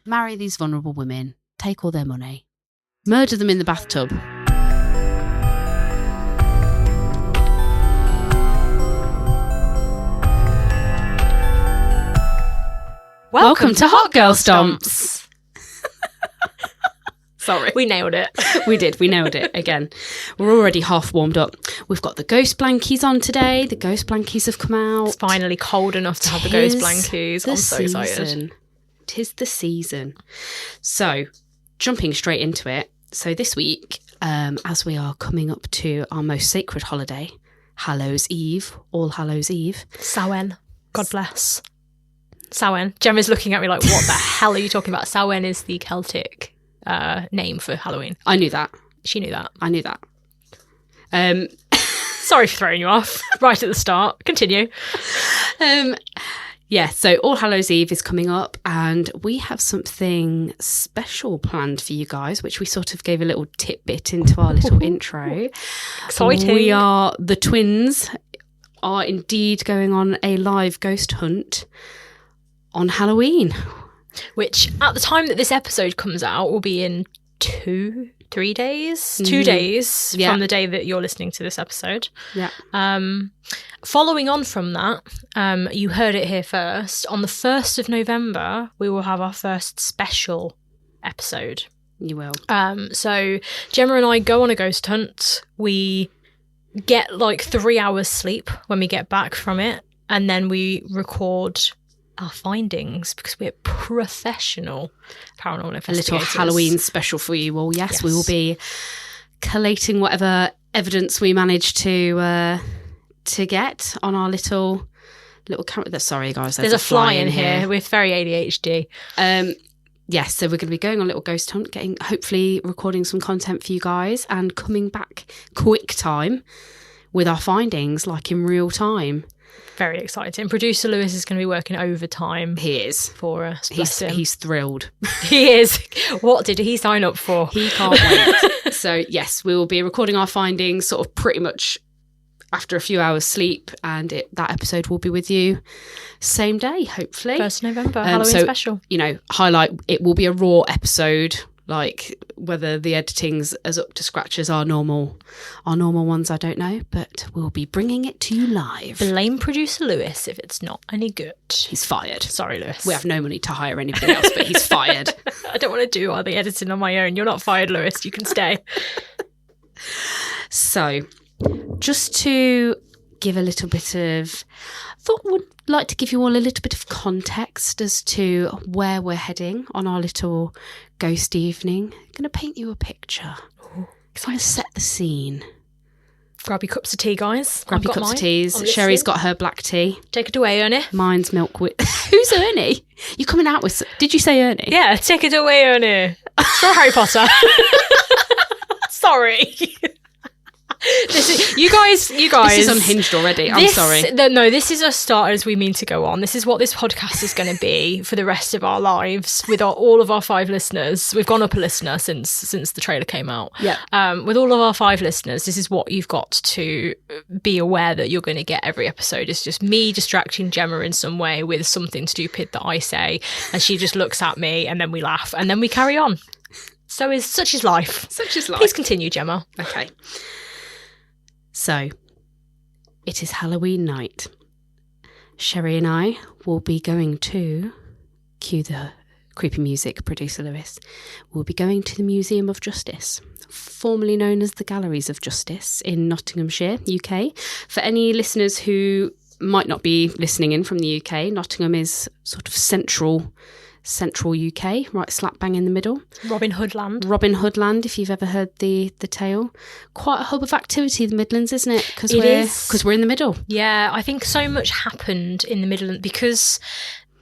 marry these vulnerable women, take all their money, murder them in the bathtub. Welcome to Hot Girl Stomps. Sorry. We nailed it. We did. We nailed it again. We're already half warmed up. We've got the ghost blankies on today. The ghost blankies have come out. It's finally cold enough to have the ghost blankies. I'm so excited. 'Tis the season. So, jumping straight into it. So this week, as we are coming up to our most sacred holiday, Hallows Eve, All Hallows Eve. Samhain. God bless. Samhain. Gemma's looking at me like, what the hell are you talking about? Samhain is the Celtic name for Halloween. I knew that. She knew that. I knew that. Sorry for throwing you off right at the start. Continue. Yeah, so All Hallows Eve is coming up and we have something special planned for you guys, which we sort of gave a little tidbit into our little intro. Exciting. The twins are indeed going on a live ghost hunt on Halloween. Which, at the time that this episode comes out, will be in 3 days? 2 days from the day that you're listening to this episode. Yeah. Following on from that, you heard it here first. On the 1st of November, we will have our first special episode. You will. So Gemma and I go on a ghost hunt. We get like 3 hours sleep when we get back from it. And then we record our findings because we're professional paranormal investigators. A little Halloween special for you all. Yes, we will be collating whatever evidence we manage to get on our little camera. Sorry, guys. There's a fly in here. We're very ADHD. Yes, so we're going to be going on a little ghost hunt, hopefully recording some content for you guys and coming back quick time with our findings, like in real time. Very exciting. Producer Lewis is going to be working overtime. He is. For us. He's thrilled. He is. What did he sign up for? He can't wait. So, yes, we will be recording our findings sort of pretty much after a few hours sleep, and that episode will be with you same day, hopefully. 1st November, Halloween special. You know, highlight, it will be a raw episode. Like, whether the editing's as up to scratch as our normal ones, I don't know, but we'll be bringing it to you live. Blame producer Lewis if it's not any good. He's fired. Sorry, Lewis. We have no money to hire anybody else, but he's fired. I don't want to do all the editing on my own. You're not fired, Lewis. You can stay. So, just to give a little bit of... thought would like to give you all a little bit of context as to where we're heading on our little ghost evening. I'm going to paint you a picture. Kind of set the scene. Grab your cups of tea, guys. Grab your cups of teas. Cheri's got her black tea. Take it away, Ernie. Mine's milk with... Who's Ernie? You're coming out with... Did you say Ernie? Yeah, take it away, Ernie. It's from Harry Potter. Sorry. You guys. This is unhinged already. I'm sorry. No, this is us start as we mean to go on. This is what this podcast is going to be for the rest of our lives with all of our 5 listeners. We've gone up a listener since the trailer came out. Yeah. With all of our 5 listeners, this is what you've got to be aware that you're going to get every episode. It's just me distracting Gemma in some way with something stupid that I say, and she just looks at me, and then we laugh, and then we carry on. Such is life. Such is life. Please continue, Gemma. Okay. So, it is Halloween night. Cheri and I will be going to, cue the creepy music, producer Lewis, we'll be going to the Museum of Justice, formerly known as the Galleries of Justice in Nottinghamshire, UK. For any listeners who might not be listening in from the UK, Nottingham is sort of central UK, right slap bang in the middle. Robin Hood land, if you've ever heard the tale. Quite a hub of activity, the Midlands, isn't it? Because we're in the middle. Yeah, I think so much happened in the Midlands because...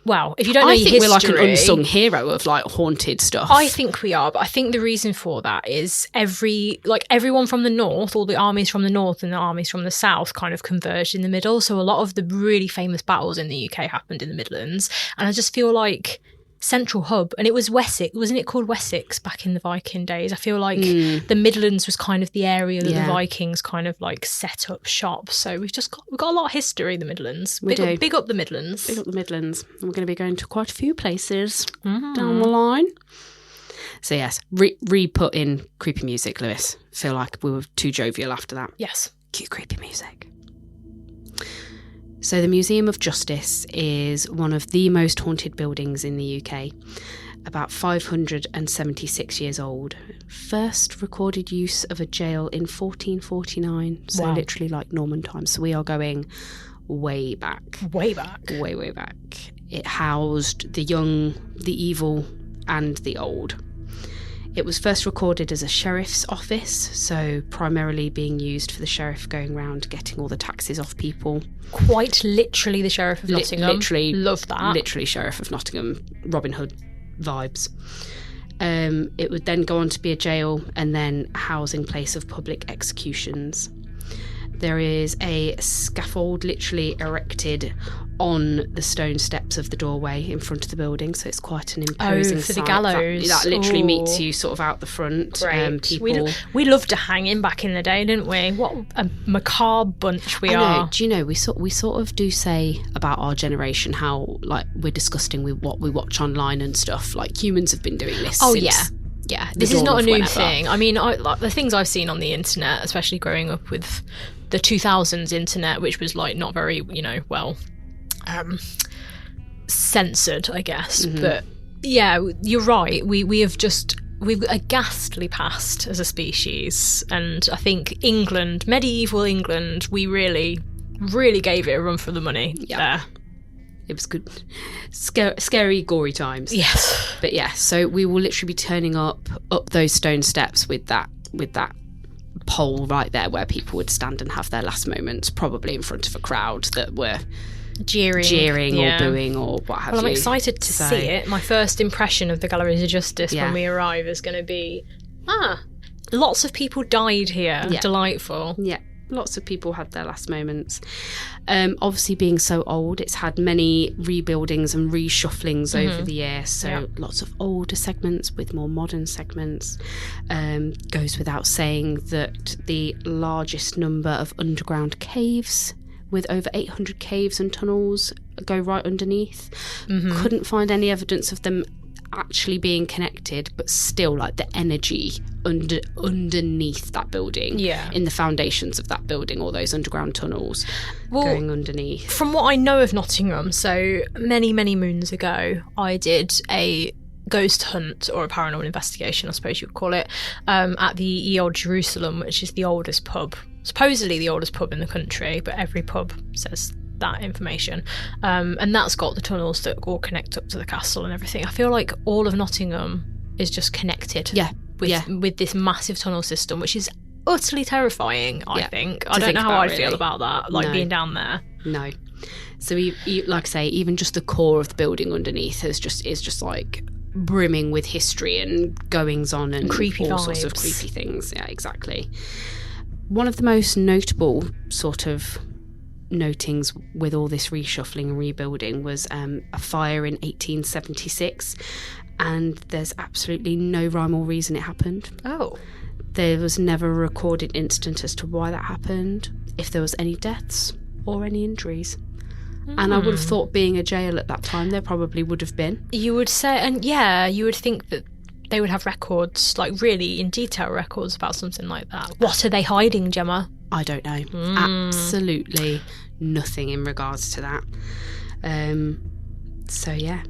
Well, if you don't know your history... I think we're like an unsung hero of like haunted stuff. I think we are, but I think the reason for that is everyone from the north, all the armies from the north and the armies from the south kind of converged in the middle. So a lot of the really famous battles in the UK happened in the Midlands. And I just feel like central hub, and it was Wessex, wasn't it called Wessex back in the Viking days? I feel like the Midlands was kind of the area that the Vikings kind of like set up shop. So we've got a lot of history in the Midlands. Big up the Midlands. Big up the Midlands. And we're going to be going to quite a few places down the line. So yes, re-put in creepy music, Lewis. Feel like we were too jovial after that. Yes. Cue creepy music. So the Museum of Justice is one of the most haunted buildings in the UK. About 576 years old. First recorded use of a jail in 1449. So literally like Norman times. So we are going way back. Way back. Way back. It housed the young, the evil, and the old. It was first recorded as a sheriff's office, so primarily being used for the sheriff going around getting all the taxes off people. Quite literally the Sheriff of Nottingham. Literally. Love that. Literally Sheriff of Nottingham, Robin Hood vibes. It would then go on to be a jail and then housing place of public executions. There is a scaffold literally erected on the stone steps of the doorway in front of the building, so it's quite an imposing for sight. the gallows. That literally meets you sort of out the front. Great. We loved to hang in back in the day, didn't we? What a macabre bunch we are. Do you know, we sort of do say about our generation how like we're disgusting with what we watch online and stuff. Like humans have been doing this. Oh since yeah. This is not a new thing. I mean, like the things I've seen on the internet, especially growing up with the 2000s internet, which was like not very, censored, I guess. But yeah, you're right. We've a ghastly past as a species, and I think England, medieval England, we really, really gave it a run for the money. Yeah. It was good. Scary, gory times. Yes. But yeah, so we will literally be turning up those stone steps with that pole right there where people would stand and have their last moments, probably in front of a crowd that were jeering or booing or what have you. Well, I'm excited to see it. My first impression of the Galleries of Justice when we arrive is going to be, lots of people died here. Yeah. Delightful. Yeah. Lots of people had their last moments. Obviously, being so old, it's had many rebuildings and reshufflings over the years. So lots of older segments with more modern segments. Goes without saying that the largest number of underground caves, with over 800 caves and tunnels, go right underneath. Couldn't find any evidence of them actually being connected, but still like the energy underneath that building, in the foundations of that building, all those underground tunnels going underneath. From what I know of Nottingham, so many moons ago I did a ghost hunt, or a paranormal investigation I suppose you would call it, at the Ye Old Jerusalem, which is the oldest pub, supposedly the oldest pub in the country, but every pub says that information, and that's got the tunnels that all connect up to the castle and everything. I feel like all of Nottingham is just connected with this massive tunnel system, which is utterly terrifying. I think I don't know how I'd feel about that, being down there. No. So like I say, even just the core of the building underneath is just like brimming with history and goings on and creepy all vibes. Sorts of creepy things. Yeah, exactly. One of the most notable sort of notings with all this reshuffling and rebuilding was a fire in 1876, and there's absolutely no rhyme or reason it happened. There was never a recorded incident as to why that happened, if there was any deaths or any injuries. And I would have thought, being a jail at that time, there probably would have been. You would say, and you would think that they would have records, like really in detail records about something like that. What are they hiding, Gemma? I don't know. Absolutely nothing in regards to that. So yeah,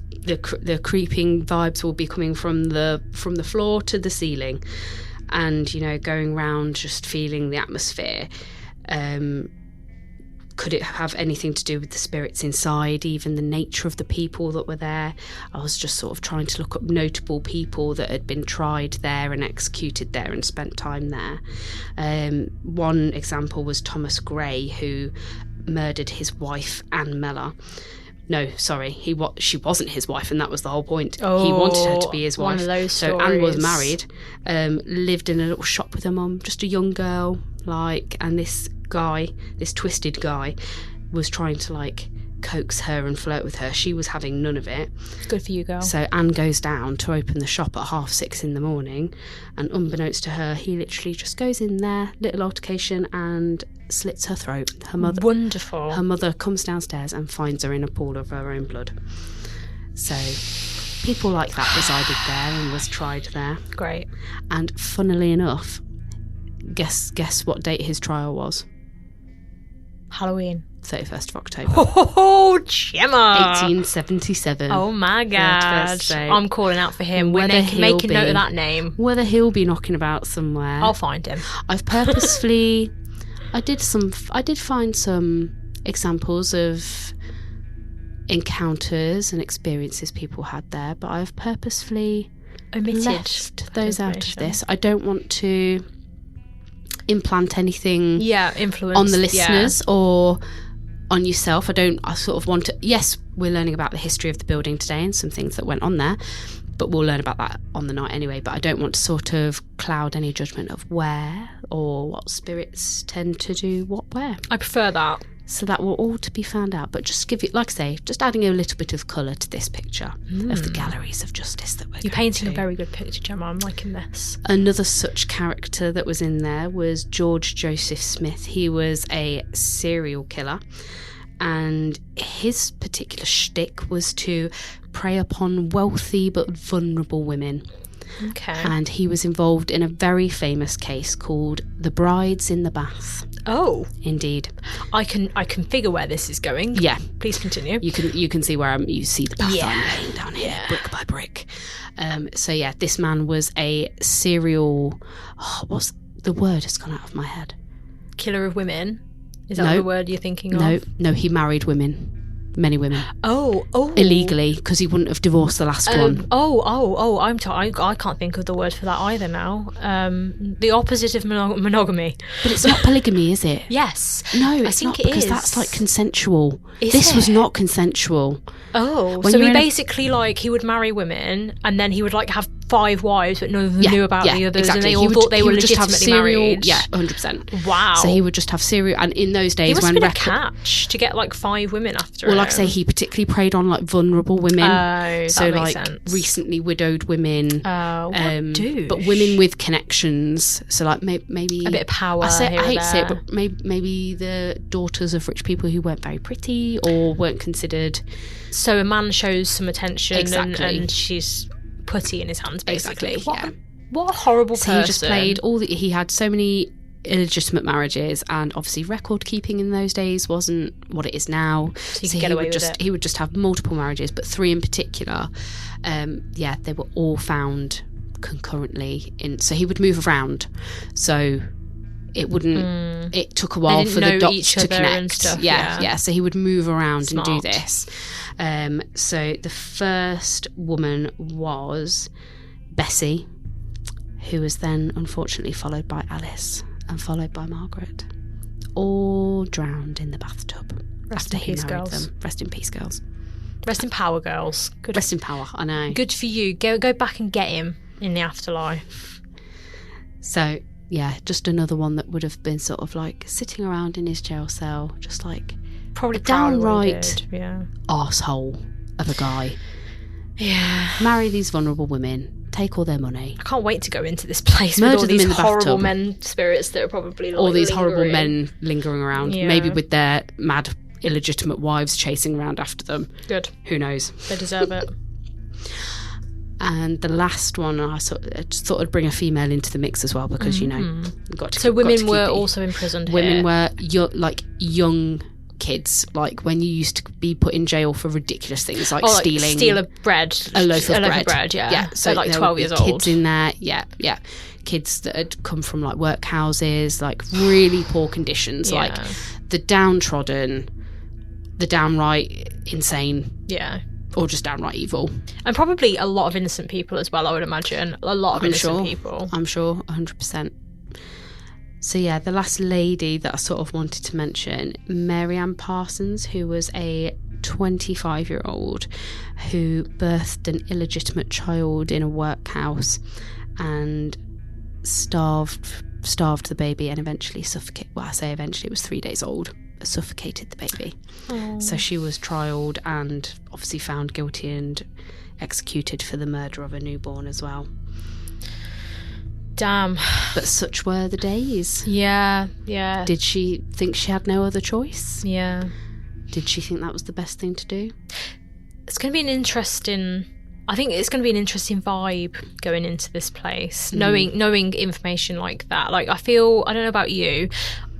the creeping vibes will be coming from the floor to the ceiling, and going round just feeling the atmosphere. Could it have anything to do with the spirits inside, even the nature of the people that were there? I was just sort of trying to look up notable people that had been tried there and executed there and spent time there. One example was Thomas Gray, who murdered his wife, Anne Mellor. No, sorry, she wasn't his wife, and that was the whole point. He wanted her to be his wife. One of those so stories. Anne was married, lived in a little shop with her mum, just a young girl, and this twisted guy was trying to coax her and flirt with her. She was having none of it. Good for you, girl. So Anne goes down to open the shop at 6:30 in the morning, and unbeknownst to her, he literally just goes in there, little altercation, and slits her throat. Her mother, wonderful. Her mother comes downstairs and finds her in a pool of her own blood. So people like that resided there and was tried there. Great. And funnily enough, guess what date his trial was? Halloween. 31st of October. Oh, Gemma! 1877. Oh my God. I'm calling out for him. Make a note of that name. Whether he'll be knocking about somewhere. I'll find him. I've purposefully... I did find some examples of encounters and experiences people had there, but I've purposefully left those out of this. I don't want to implant anything influence on the listeners or on yourself. I sort of want to... Yes, we're learning about the history of the building today and some things that went on there, but we'll learn about that on the night anyway. But I don't want to sort of cloud any judgment of where or what spirits tend to do what where. I prefer that. So that will all to be found out. But just give it, like I say, just adding a little bit of colour to this picture of the galleries of justice that we're You're painting a very good picture, Gemma. I'm liking this. Another such character that was in there was George Joseph Smith. He was a serial killer, and his particular shtick was to prey upon wealthy but vulnerable women. Okay. And he was involved in a very famous case called The Brides in the Bath. Oh, indeed. I can figure where this is going. Yeah, please continue. You can see where you see the bath I'm laying down here, brick by brick. So yeah, this man was a serial. What's the word? Has gone out of my head. Killer of women. Is that the word you're thinking of? No. He married women. Many women. Oh. Illegally, because he wouldn't have divorced the last one. I can't think of the word for that either now. The opposite of monogamy. But it's not polygamy, is it? Yes. No, it's not, because that's like consensual. This was not consensual. Oh, so he basically he would marry women and then he would have 5 wives, but none of them knew about the others, exactly. And they all thought they were legitimately married. Yeah, 100%. Wow. So he would just have serial, and in those days, he must have been a catch to get 5 women after. Well, like I say, he particularly preyed on vulnerable women. Oh, so that makes sense. Recently widowed women. But women with connections. So maybe a bit of power. I hate to say it, but maybe the daughters of rich people who weren't very pretty or weren't considered. So a man shows some attention, and she's putty in his hands, basically. Exactly. What a horrible person. He just played he had so many illegitimate marriages, and obviously record keeping in those days wasn't what it is now. So he would just have multiple marriages, but 3 in particular. They were all found concurrently so he would move around. So it wouldn't. It took a while for the dots to connect. And stuff, So he would move around Smart. and do this. So the first woman was Bessie, who was then unfortunately followed by Alice and followed by Margaret, all drowned in the bathtub. Rest in peace, girls. Rest in peace, girls. Rest in power, girls. Good. Rest in power. I know. Good for you. Go back and get him in the afterlife. So. Yeah, just another one that would have been sort of sitting around in his jail cell, just probably downright arsehole of a guy. Yeah. Marry these vulnerable women, take all their money. I can't wait to go into this place with all these horrible men spirits that are probably all these horrible men lingering around, maybe with their mad illegitimate wives chasing around after them. Good. Who knows? They deserve it. And the last one, I just thought I'd bring a female into the mix as well, because women were also imprisoned. Women were young kids, when you used to be put in jail for ridiculous things steal a loaf of bread. Yeah. So 12 years old. Kids in there. Yeah. Kids that had come from workhouses, really poor conditions, the downtrodden, the downright insane. Yeah. Or just downright evil. And probably a lot of innocent people as well, I would imagine. A lot of innocent people. I'm sure, 100%. So yeah, the last lady that I sort of wanted to mention, Mary Ann Parsons, who was a 25-year-old who birthed an illegitimate child in a workhouse and starved the baby and eventually suffocated. Well, I say eventually, it was 3 days old. suffocated the baby. Oh. So she was trialled and obviously found guilty and executed for the murder of a newborn as well. Damn. But such were the days. Yeah. Did she think she had no other choice? Yeah. Did she think that was the best thing to do? It's going to be I think it's going to be an interesting vibe going into this place, knowing information like that. Like, I don't know about you,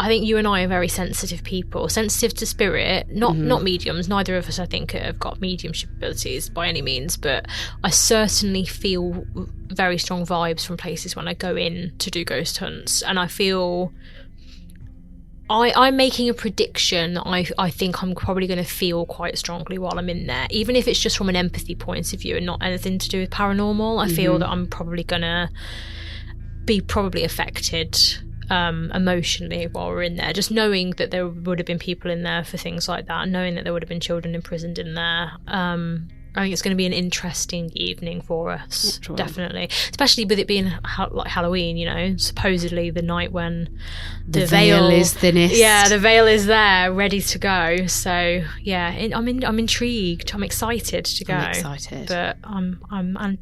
I think you and I are very sensitive people, sensitive to spirit, not mediums. Neither of us, I think, have got mediumship abilities by any means, but I certainly feel very strong vibes from places when I go in to do ghost hunts, and I feel... I'm making a prediction. I think I'm probably going to feel quite strongly while I'm in there, even if it's just from an empathy point of view and not anything to do with paranormal. I feel that I'm probably going to be affected emotionally while we're in there, just knowing that there would have been people in there for things like that, knowing that there would have been children imprisoned in there. I think it's going to be an interesting evening for us, definitely. Especially with it being like Halloween, you know, supposedly the night when the veil is thinnest. Yeah, the veil is there, ready to go. So yeah, I'm intrigued. I'm excited to go. I'm excited, but I'm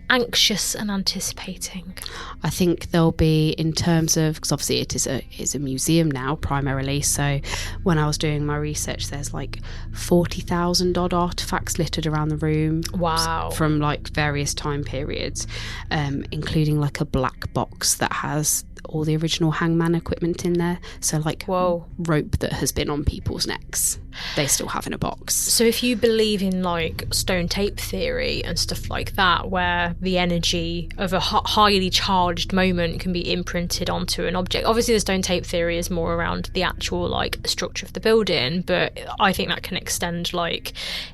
anxious and anticipating. I think there'll be, in terms of, because obviously it is a museum now primarily, so when I was doing my research, there's like 40,000 odd artifacts littered around the room. Wow. From like various time periods, including like a black box that has all the original hangman equipment in there, so like rope that has been on people's necks, they still have in a box. So if you believe in like stone tape theory and stuff like that, where the energy of a highly charged moment can be imprinted onto an object, obviously the stone tape theory is more around the actual like structure of the building, but I think that can extend, like,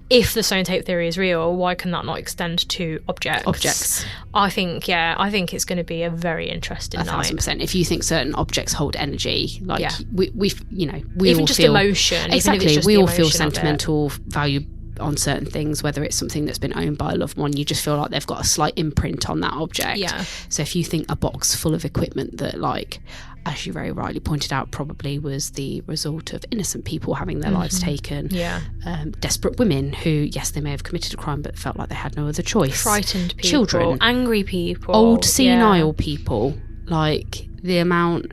if the stone tape theory is real, why can that not extend to objects? I think it's going to be a very interesting night. 1,000%. If you think certain objects hold energy, like we even all just feel emotion. Exactly, just we all feel sentimental value on certain things, whether it's something that's been owned by a loved one, you just feel like they've got a slight imprint on that object. Yeah. So if you think a box full of equipment that, like, as you very rightly pointed out, probably was the result of innocent people having their lives taken. Yeah. Desperate women who, yes, they may have committed a crime, but felt like they had no other choice. Frightened people. Children. Angry people. Old, senile people. Like, the amount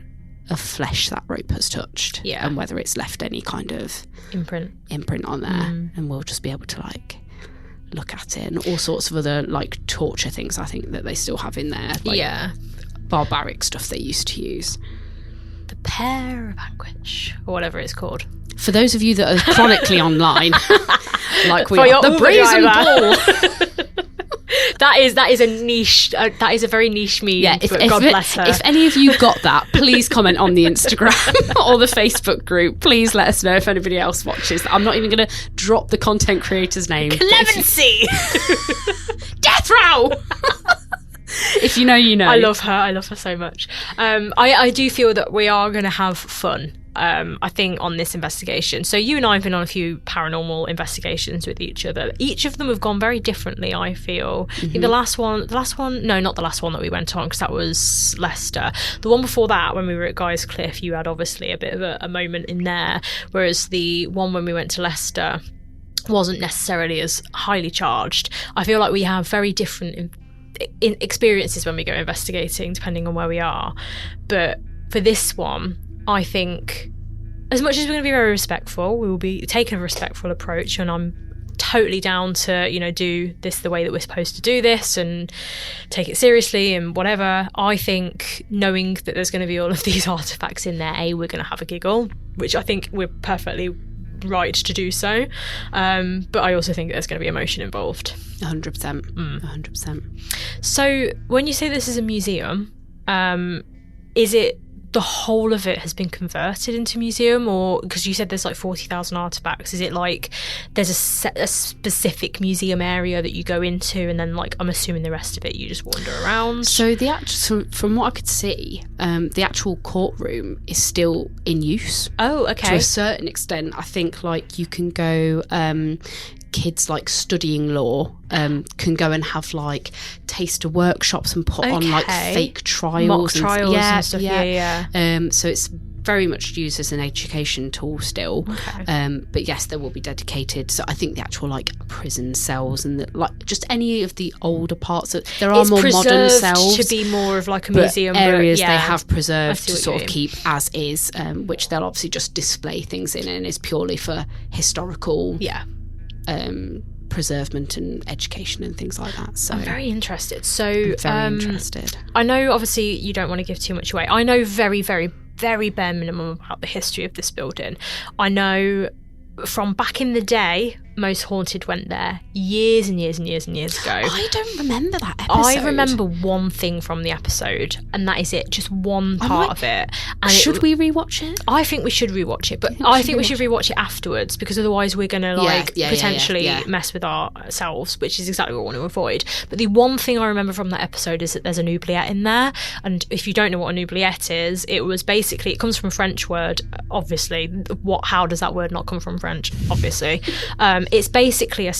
of flesh that rope has touched. Yeah. And whether it's left any kind of imprint on there. And we'll just be able to, like, look at it. And all sorts of other, like, torture things, I think, that they still have in there. Like, barbaric stuff they used to use. The Pear of Anguish, or whatever it's called. For those of you that are chronically online, like we For are, the brazen ball. That is a niche. That is a very niche meme. Yeah, God bless her. If any of you got that, please comment on the Instagram or the Facebook group. Please let us know if anybody else watches that. I'm not even going to drop the content creator's name. Clemency, death row. If you know, you know. I love her so much. I do feel that we are going to have fun, I think, on this investigation. So you and I have been on a few paranormal investigations with each other. Each of them have gone very differently, I feel. I think not the last one that we went on, because that was Leicester. The one before that, when we were at Guy's Cliff, you had obviously a bit of a moment in there, whereas the one when we went to Leicester wasn't necessarily as highly charged. I feel like we have very different experiences when we go investigating, depending on where we are. But for this one, I think, as much as we're going to be very respectful, we will be taking a respectful approach, and I'm totally down to, you know, do this the way that we're supposed to do this and take it seriously and whatever. I think, knowing that there's going to be all of these artifacts in there, we're going to have a giggle, which I think we're perfectly right to do so, but I also think there's going to be emotion involved. 100%. 100%. So when you say this is a museum, is it the whole of it has been converted into a museum, or, because you said there's like 40,000 artifacts, is it like there's a specific museum area that you go into, and then, like, I'm assuming the rest of it you just wander around? So from what I could see, the actual courtroom is still in use. Oh, okay. To a certain extent. I think, like, you can go, kids, like, studying law, can go and have, like, taster workshops and put on, like, fake trials. Mock trials and stuff. Yeah. So it's very much used as an education tool still. Okay. But yes, there will be dedicated. So I think the actual like prison cells and just any of the older parts. There are more modern cells to be more of like a but museum. areas but, they have preserved to what sort you of mean. keep as is, which they'll obviously just display things in, and is purely for historical preservement and education and things like that. So I'm very interested. So I'm very interested. I know obviously you don't want to give too much away. I know very, very, very bare minimum about the history of this building. I know from back in the day, Most Haunted went there years and years and years and years ago. I don't remember that episode. I remember one thing from the episode, and that is it. Just one part of it. And should we rewatch it? I think we should rewatch it, but I think we should rewatch it afterwards, because otherwise we're going to potentially mess with ourselves, which is exactly what we want to avoid. But the one thing I remember from that episode is that there's an oubliette in there, and if you don't know what an oubliette is, it was basically, it comes from a French word, obviously. How does that word not come from French? Obviously. It's basically I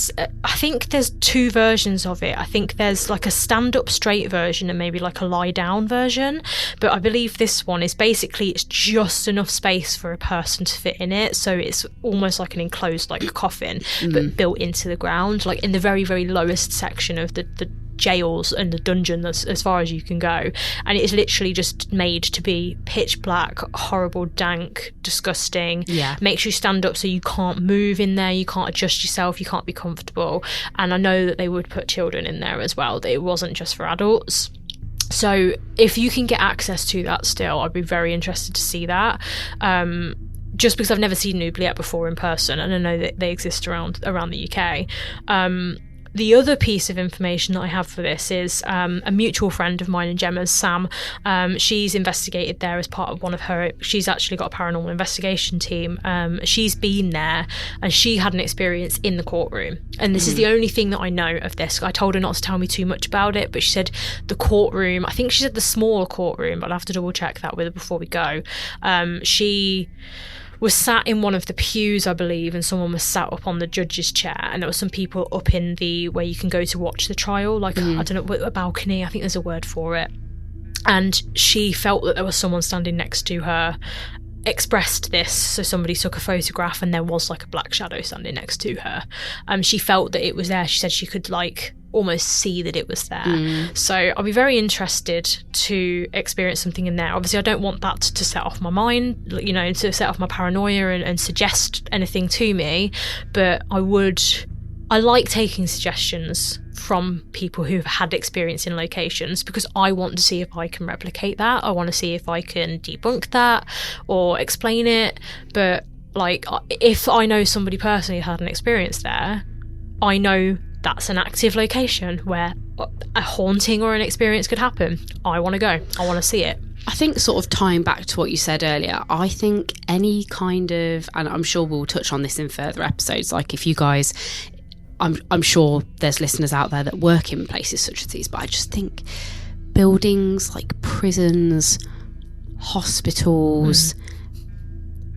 think there's two versions of it. I think there's like a stand-up straight version and maybe like a lie-down version, but I believe this one is basically, it's just enough space for a person to fit in it, so it's almost like an enclosed like coffin, but built into the ground, like in the very, very lowest section of the jails and the dungeon, as far as you can go, and it is literally just made to be pitch black, horrible, dank, disgusting. Makes you stand up so you can't move in there, you can't adjust yourself, you can't be comfortable. And I know that they would put children in there as well, that it wasn't just for adults. So if you can get access to that still, I'd be very interested to see that, just because I've never seen an oubliette before in person, and I know that they exist around the UK. The other piece of information that I have for this is a mutual friend of mine and Gemma's, Sam. She's investigated there as part of one of her... She's actually got a paranormal investigation team. She's been there, and she had an experience in the courtroom. And this is the only thing that I know of this. I told her not to tell me too much about it, but she said the courtroom... I think she said the smaller courtroom, but I'll have to double check that with her before we go. She was sat in one of the pews, I believe, and someone was sat up on the judge's chair, and there were some people up in the where you can go to watch the trial, like I don't know, a balcony, I think there's a word for it. And she felt that there was someone standing next to her, expressed this, so somebody took a photograph and there was like a black shadow standing next to her. She felt that it was there. She said she could like almost see that it was there. So I'll be very interested to experience something in there. Obviously I don't want that to set off my mind, you know, to set off my paranoia and suggest anything to me, but I like taking suggestions from people who've had experience in locations, because I want to see if I can replicate that. I want to see if I can debunk that or explain it. But like, if I know somebody personally had an experience there, I know that's an active location where a haunting or an experience could happen. I want to go. I want to see it. I think sort of tying back to what you said earlier, I think any kind of, and I'm sure we'll touch on this in further episodes, like if you guys, I'm sure there's listeners out there that work in places such as these, but I just think buildings like prisons, hospitals,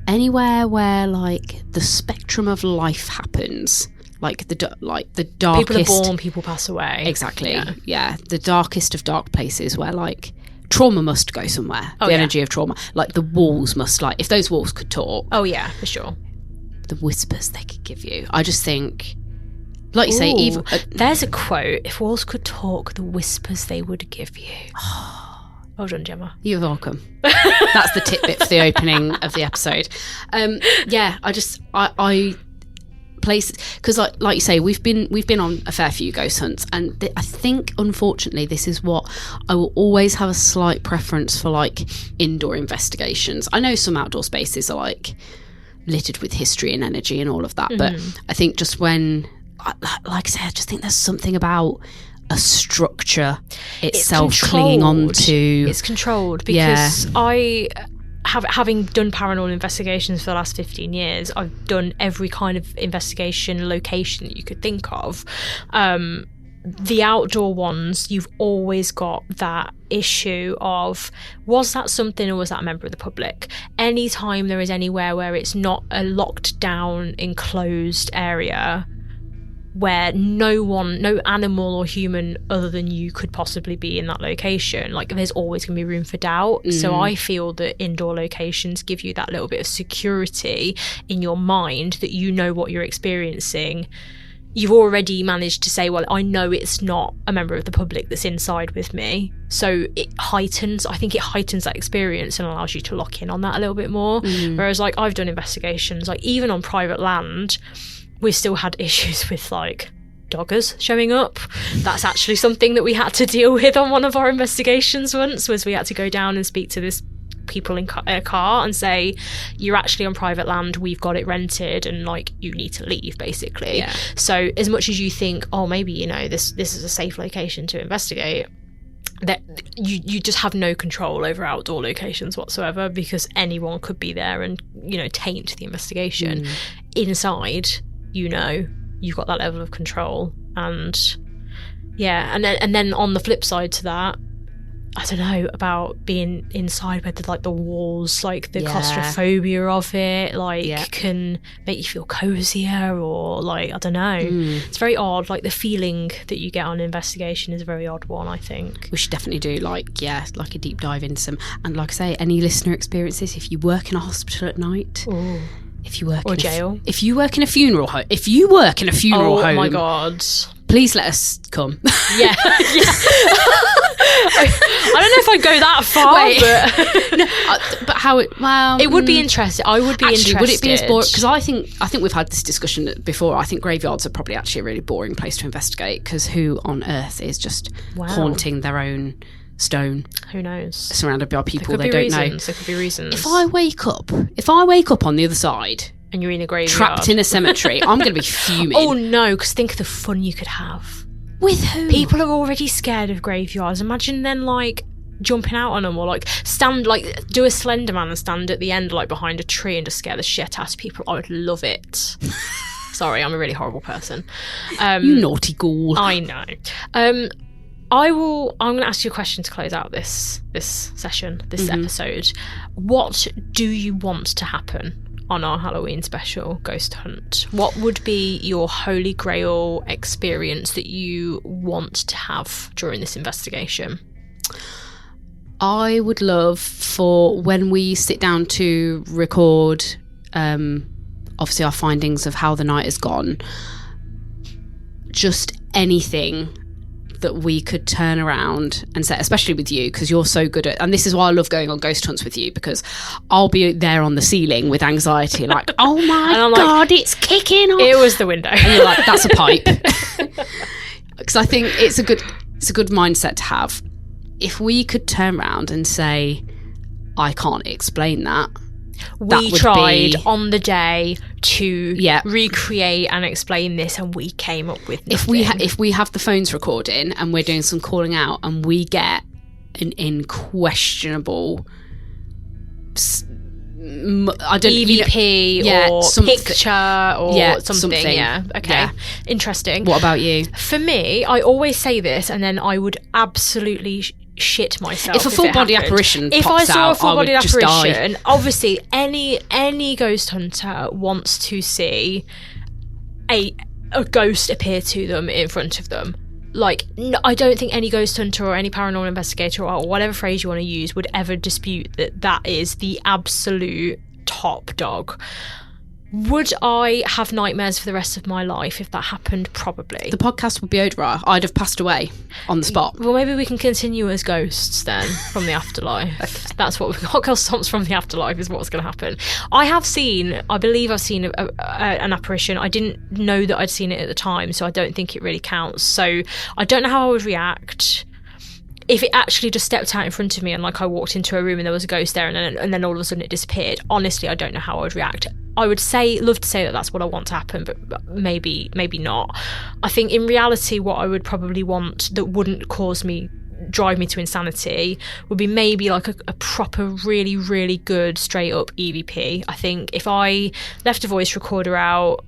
anywhere where like the spectrum of life happens, like the darkest... People are born, people pass away. Exactly, yeah. The darkest of dark places where like trauma must go somewhere. The energy of trauma. Like the walls must, like, if those walls could talk... Oh yeah, for sure. The whispers they could give you. I just think... Like you say, even... there's a quote, if walls could talk, the whispers they would give you. Well done, Gemma. You're welcome. That's the tidbit for the opening of the episode. I places, because like you say, we've been on a fair few ghost hunts, and I think unfortunately this is what I will always have a slight preference for, like indoor investigations. I know some outdoor spaces are like littered with history and energy and all of that, but I think just when, like I say, I just think there's something about a structure itself clinging on to... It's controlled, because having done paranormal investigations for the last 15 years, I've done every kind of investigation location that you could think of. The outdoor ones, you've always got that issue of, was that something or was that a member of the public? Anytime there is anywhere where it's not a locked down, enclosed area, where no animal or human other than you could possibly be in that location. Like, there's always going to be room for doubt. So I feel that indoor locations give you that little bit of security in your mind that you know what you're experiencing. You've already managed to say, well, I know it's not a member of the public that's inside with me. So I think it heightens that experience and allows you to lock in on that a little bit more. Whereas, like, I've done investigations, like, even on private land, we've still had issues with, like, doggers showing up. That's actually something that we had to deal with on one of our investigations once, was we had to go down and speak to this people in a car and say, you're actually on private land, we've got it rented, and, like, you need to leave, basically. Yeah. So as much as you think, oh, maybe, you know, this is a safe location to investigate, that you just have no control over outdoor locations whatsoever, because anyone could be there and, you know, taint the investigation. Inside, you know, you've got that level of control. And yeah, and then on the flip side to that, I don't know about being inside where the walls, like the claustrophobia of it, like can make you feel cozier, or, like, I don't know. It's very odd. Like, the feeling that you get on an investigation is a very odd one, I think. We should definitely do like a deep dive into some. And like I say, any listener experiences, if you work in a hospital at night, if you work or in jail, if you work in a funeral home, oh my god, please let us come. Yeah. I don't know if I'd go that far, but no, but how it would be interesting. I would be interested. Would it be as boring? Because I think we've had this discussion before. I think graveyards are probably actually a really boring place to investigate, because who on earth is just haunting their own stone? Who knows? Surrounded by people they don't know. There could be reasons. If I wake up on the other side and you're in a graveyard, trapped in a cemetery, I'm going to be fuming. Oh no, because think of the fun you could have. With who? People are already scared of graveyards. Imagine then, like, jumping out on them, or, like, do a Slender Man and stand at the end, like, behind a tree and just scare the shit out of people. I would love it. Sorry, I'm a really horrible person. You naughty ghoul. I know. I'm going to ask you a question to close out this session, this episode. What do you want to happen on our Halloween special ghost hunt? What would be your holy grail experience that you want to have during this investigation? I would love for when we sit down to record, obviously our findings of how the night has gone, just anything that we could turn around and say, especially with you, because you're so good at, and this is why I love going on ghost hunts with you, because I'll be there on the ceiling with anxiety, like, oh my god, it's kicking off. It was the window. And you're like, that's a pipe. Because I think it's a good mindset to have. If we could turn around and say, I can't explain that. We tried on the day to recreate and explain this, and we came up with nothing. If we have the phones recording and we're doing some calling out, and we get an unquestionable EVP or picture or something. Yeah. Okay. Yeah. Interesting. What about you? For me, I always say this, and then I would absolutely shit myself if a full body apparition if pops I saw out, a full body I would apparition. Obviously, any ghost hunter wants to see a ghost appear to them in front of them. Like, no, I don't think any ghost hunter or any paranormal investigator, or whatever phrase you want to use, would ever dispute that is the absolute top dog. Would I have nightmares for the rest of my life if that happened? Probably. The podcast would be over. I'd have passed away on the spot. Well, maybe we can continue as ghosts then from the afterlife. That's what Hot Girl Stomps from the afterlife is what's going to happen. I believe I've seen an apparition. I didn't know that I'd seen it at the time, so I don't think it really counts. So I don't know how I would react if it actually just stepped out in front of me and, like, I walked into a room and there was a ghost there, and then all of a sudden it disappeared. Honestly, I don't know how I would react. I would love to say that that's what I want to happen, but maybe not. I think in reality, what I would probably want that wouldn't drive me to insanity would be maybe like a proper, really, really good straight up EVP. I think if I left a voice recorder out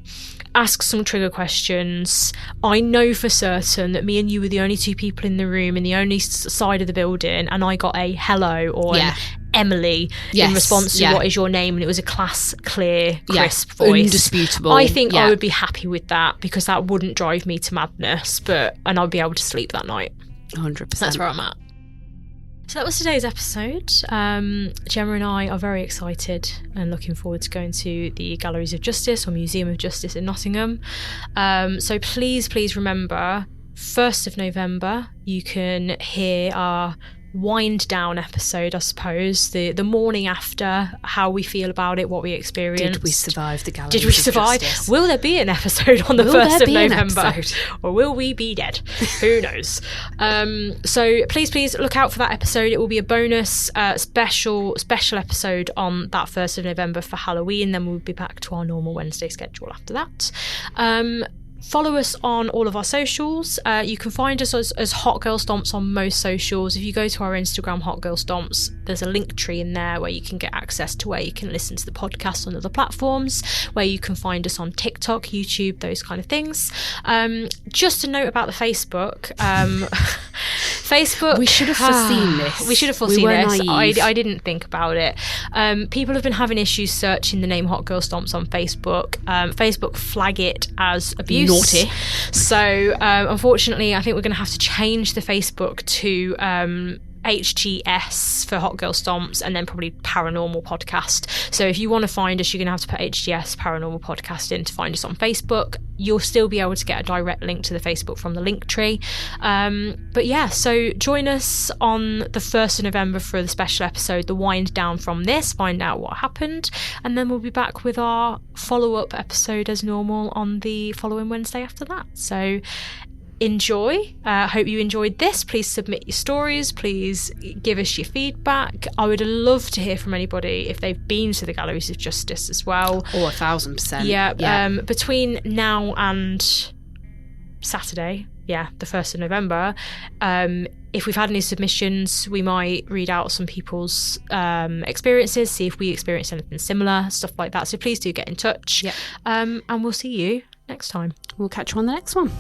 ask some trigger questions. I know for certain that me and you were the only two people in the room in the only side of the building, and I got a hello or an Emily in response to what is your name, and it was a class clear, crisp voice, indisputable. I think I would be happy with that, because that wouldn't drive me to madness, and I'd be able to sleep that night. 100%. That's where I'm at. So that was today's episode. Gemma and I are very excited and looking forward to going to the Galleries of Justice or Museum of Justice in Nottingham. So please remember, 1st of November, you can hear our wind down episode, I suppose, the morning after, how we feel about it, what we experienced. Did we survive the Galleries Did we survive? of Justice? Will there be an episode on the 1st of November? Or will we be dead? Who knows? So please look out for that episode. It will be a bonus special episode on that 1st of November for Halloween. Then we'll be back to our normal Wednesday schedule after that. Follow us on all of our socials. You can find us as Hot Girl Stomps on most socials. If you go to our Instagram, Hot Girl Stomps, there's a link tree in there where you can get access to where you can listen to the podcast on other platforms, where you can find us on TikTok, YouTube, those kind of things. Just a note about the Facebook. Facebook. We should have foreseen this. We should have foreseen this. Naive. I didn't think about it. People have been having issues searching the name Hot Girl Stomps on Facebook. Facebook flag it as abuse. Naughty. So unfortunately, I think we're going to have to change the Facebook to HGS for Hot Girl Stomps, and then probably Paranormal Podcast. So if you want to find us, you're going to have to put HGS Paranormal Podcast in to find us on Facebook. You'll still be able to get a direct link to the Facebook from the link tree. But yeah, so join us on the 1st of November for the special episode, the wind down from this, find out what happened, and then we'll be back with our follow-up episode as normal on the following Wednesday after that. So enjoy. Hope you enjoyed this. Please submit your stories. Please give us your feedback. I would love to hear from anybody if they've been to the Galleries of Justice as well. Oh, 1,000%. Yeah. Between now and Saturday, the 1st of November, if we've had any submissions, we might read out some people's experiences, see if we experienced anything similar, stuff like that. So please do get in touch. And we'll see you next time. We'll catch you on the next one.